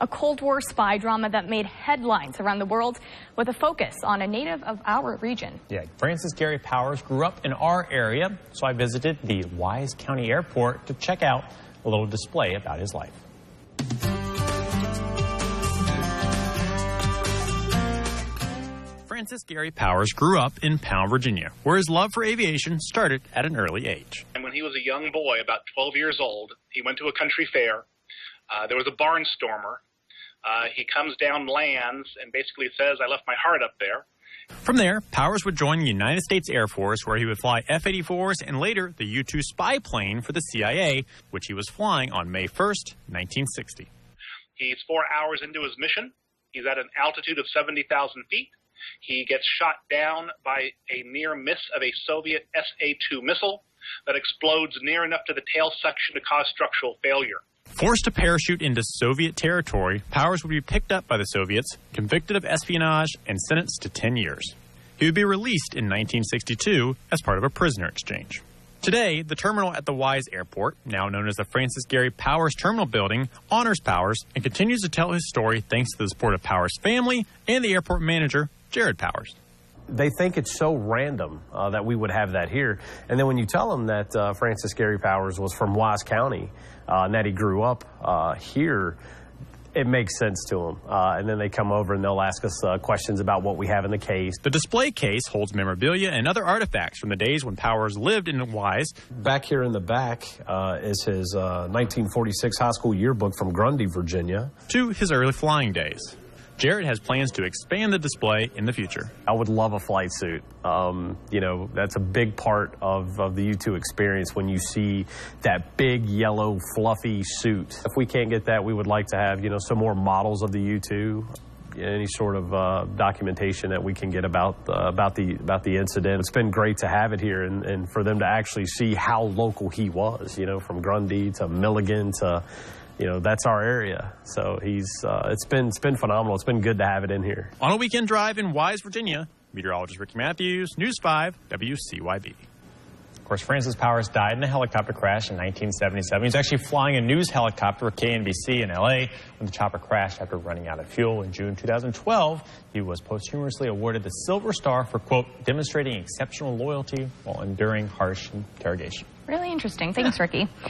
a Cold War spy drama that made headlines around the world with a focus on a native of our region. Yeah, Francis Gary Powers grew up in our area, so I visited the Wise County Airport to check out a little display about his life. Francis Gary Powers grew up in Pound, Virginia, where his love for aviation started at an early age. And when he was a young boy, about 12 years old, he went to a country fair. There was a barnstormer. He comes down, lands, and basically says, "I left my heart up there." From there, Powers would join the United States Air Force, where he would fly F-84s and later the U-2 spy plane for the CIA, which he was flying on May 1st, 1960. He's 4 hours into his mission. He's at an altitude of 70,000 feet. He gets shot down by a near miss of a Soviet SA-2 missile that explodes near enough to the tail section to cause structural failure. Forced to parachute into Soviet territory, Powers would be picked up by the Soviets, convicted of espionage, and sentenced to 10 years. He would be released in 1962 as part of a prisoner exchange. Today, the terminal at the Wise Airport, now known as the Francis Gary Powers Terminal Building, honors Powers and continues to tell his story thanks to the support of Powers' family and the airport manager, Jared Powers. They think it's so random that we would have that here. And then when you tell them that Francis Gary Powers was from Wise County and that he grew up here, it makes sense to them. And then they come over and they'll ask us questions about what we have in the case. The display case holds memorabilia and other artifacts from the days when Powers lived in Wise. Back here in the back is his 1946 high school yearbook from Grundy, Virginia. To his early flying days. Jared has plans to expand the display in the future. I would love a flight suit. You know, that's a big part of the U-2 experience when you see that big, yellow, fluffy suit. If we can't get that, we would like to have, you know, some more models of the U-2. Any sort of documentation that we can get about the incident. It's been great to have it here and for them to actually see how local he was, you know, from Grundy to Milligan to... You know, that's our area. So it's been phenomenal. It's been good to have it in here. On a weekend drive in Wise, Virginia, meteorologist Ricky Matthews, News 5, WCYB. Of course, Francis Powers died in a helicopter crash in 1977. He was actually flying a news helicopter for KNBC in L.A. when the chopper crashed after running out of fuel. In June 2012, he was posthumously awarded the Silver Star for, quote, demonstrating exceptional loyalty while enduring harsh interrogation. Really interesting. Thanks, Ricky.